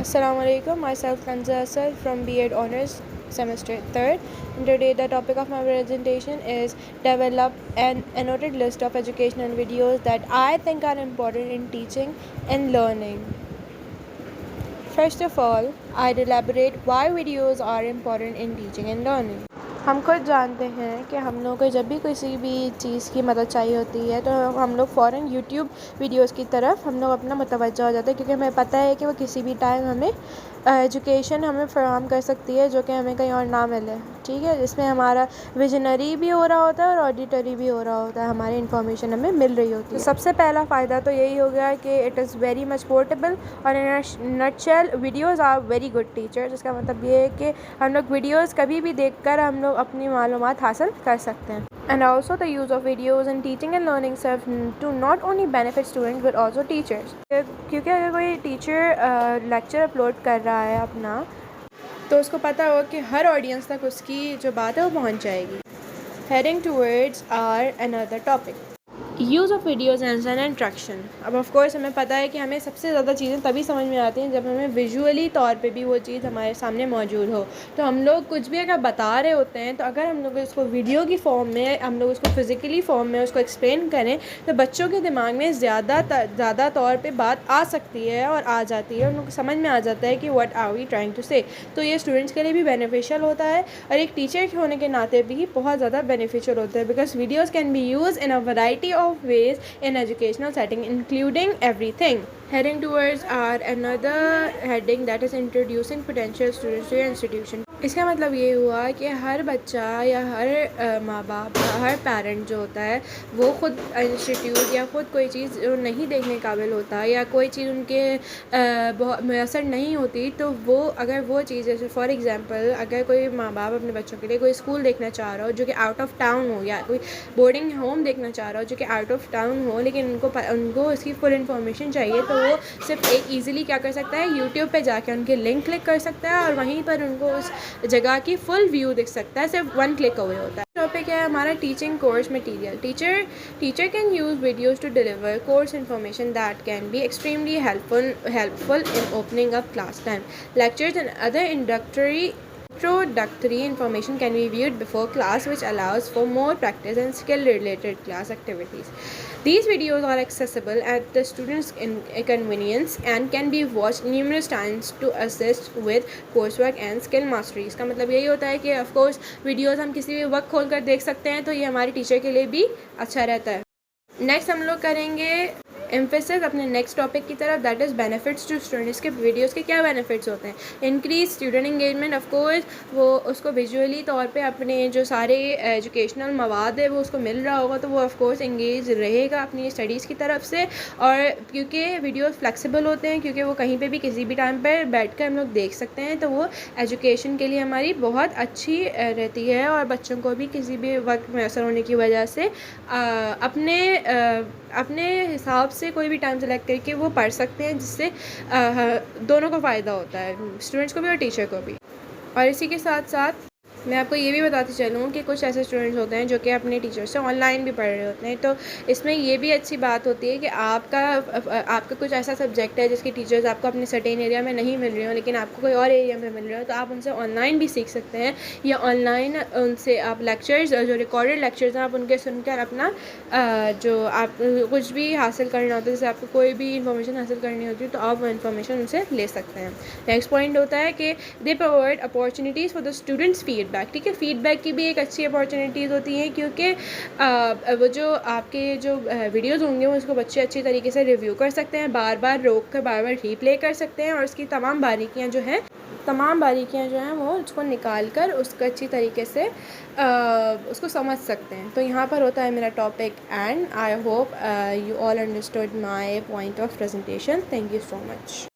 Assalamu alaikum, myself Kanza Asad from B.Ed Honours Semester 3rd, and today the topic of my presentation is develop an annotated list of educational videos that I think are important in teaching and learning. First of all, I'd elaborate why videos are important in teaching and learning. हम खुद जानते हैं कि हम लोग को जब भी किसी भी चीज़ की मदद चाहिए होती है तो हम लोग फ़ौरन यूट्यूब वीडियोस की तरफ हम लोग अपना मुतवज्जह हो जाते हैं, क्योंकि हमें पता है कि वो किसी भी टाइम हमें एजुकेशन हमें फ़राहम कर सकती है जो कि हमें कहीं और ना मिले। ठीक है, इसमें हमारा विजनरी भी हो रहा होता है और ऑडिटरी भी हो रहा होता है, हमारी इन्फॉर्मेशन हमें मिल रही होती है। तो सबसे पहला फ़ायदा तो यही हो गया कि it is very much portable और in nutshell videos are very good teacher, जिसका मतलब ये है कि हम लोग वीडियोज़ कभी भी देख कर हम लोग अपनी मालूमात हासिल कर सकते हैं। And also the use of videos in teaching and learning serve to not only benefit students but also teachers. क्योंकि अगर कोई टीचर लेक्चर अपलोड कर रहा है अपना, तो उसको पता हो कि हर ऑडियंस तक उसकी जो बात है वो पहुंच जाएगी। Heading towards our another topic. Use of videos as an instruction. अब ऑफ़ कोर्स हमें पता है कि हमें सबसे ज़्यादा चीज़ें तभी समझ में आती हैं जब हमें विजुअली तौर पे भी वो चीज़ हमारे सामने मौजूद हो। तो हम लोग कुछ भी अगर बता रहे होते हैं तो अगर हम लोग उसको वीडियो की फ़ॉर्म में, हम लोग उसको फ़िज़िकली फ़ॉर्म में उसको एक्सप्लेन करें तो बच्चों के दिमाग में ज़्यादा तौर पर बात आ सकती है और आ जाती है, उनको समझ में आ जाता है कि what are we trying to say. तो ये स्टूडेंट्स के लिए भी बेनिफिशियल होता है और एक टीचर होने के नाते भी बहुत ज़्यादा बेनिफिशियल होता है, because videos can be use in a variety of ways in educational setting, including everything. Heading towards our another heading, that is introducing potential students to your institution. इसका मतलब ये हुआ कि हर बच्चा या हर माँ बाप या हर पेरेंट जो होता है वो ख़ुद इंस्टीट्यूट या ख़ुद कोई चीज़ जो नहीं देखने काबिल होता या कोई चीज़ उनके बहुत मैसर नहीं होती, तो वो अगर वो चीज़, जैसे फॉर एग्ज़ाम्पल अगर कोई माँ बाप अपने बच्चों के लिए कोई स्कूल देखना चाह रहा हो जो कि आउट ऑफ टाउन हो, या कोई बोर्डिंग होम देखना चाह रहा हो जो कि आउट ऑफ टाउन हो, लेकिन उनको इसकी फुल इन्फॉर्मेशन चाहिए, तो वो सिर्फ एक ईज़िली क्या कर सकता है, यूट्यूब पे जाके उनके लिंक क्लिक कर सकता है और वहीं पर उनको उस जगह की फुल व्यू दिख सकता है, सिर्फ वन क्लिक अवे होता है। टॉपिक है हमारा teaching course material. Teacher can use videos to deliver course information that can be extremely helpful in opening up class time. Lectures and other introductory information can be viewed before class, which allows for more practice and skill related class activities. These videos are accessible at the student's convenience and can be watched numerous times to assist with coursework and skill mastery. इसका मतलब यही होता है कि of course videos हम किसी भी वक्त खोल कर देख सकते हैं, तो ये हमारे टीचर के लिए भी अच्छा रहता है। नेक्स्ट हम लोग करेंगे एम्फेसिस अपने नेक्स्ट टॉपिक की तरफ, that is benefits to students. के वीडियोस के क्या बेनिफिट्स होते हैं? Increase student engagement. Of course वो उसको विजुअली तौर पे अपने जो सारे एजुकेशनल मवाद है वो उसको मिल रहा होगा, तो वो ऑफ कोर्स एंगेज रहेगा अपनी स्टडीज़ की तरफ से। और क्योंकि वीडियोस फ्लेक्सिबल होते हैं, क्योंकि वो कहीं पर भी किसी भी टाइम पर बैठ कर हम लोग देख सकते हैं, तो वो एजुकेशन के लिए हमारी बहुत अच्छी रहती है और बच्चों को भी किसी भी वक्त मैसर होने की वजह से अपने हिसाब से कोई भी टाइम सेलेक्ट करके वो पढ़ सकते हैं, जिससे दोनों को फ़ायदा होता है, स्टूडेंट्स को भी और टीचर को भी। और इसी के साथ साथ मैं आपको ये भी बताती चलूँ कि कुछ ऐसे स्टूडेंट्स होते हैं जो कि अपने टीचर से ऑनलाइन भी पढ़ रहे होते हैं, तो इसमें ये भी अच्छी बात होती है कि आपका कुछ ऐसा सब्जेक्ट है जिसकी टीचर्स आपको अपने सर्टेन एरिया में नहीं मिल रही हो, लेकिन आपको कोई और एरिया में मिल रहे हो, तो आप उनसे ऑनलाइन भी सीख सकते हैं, या ऑनलाइन उनसे आप लेक्चर्स, जो रिकॉर्डेड लेक्चर्स हैं, आप उनके सुनकर अपना जो आप कुछ भी हासिल करना होता है, जैसे आपको कोई भी इंफॉर्मेशन हासिल करनी होती है, तो आप वो इन्फॉर्मेशन उनसे ले सकते हैं। नेक्स्ट पॉइंट होता है कि they provide opportunities for the students feedback. ठीक है, फीडबैक की भी एक अच्छी अपॉर्चुनिटीज़ होती हैं, क्योंकि वो जो आपके जो वीडियोज़ होंगे वो उसको बच्चे अच्छी तरीके से रिव्यू कर सकते हैं, बार बार रोक कर बार बार रीप्ले कर सकते हैं, और उसकी तमाम बारीकियां जो हैं वो उसको निकाल कर उसको अच्छी तरीके से उसको समझ सकते हैं। तो यहाँ पर होता है मेरा topic and I hope you all understood my point of presentation. Thank you so much.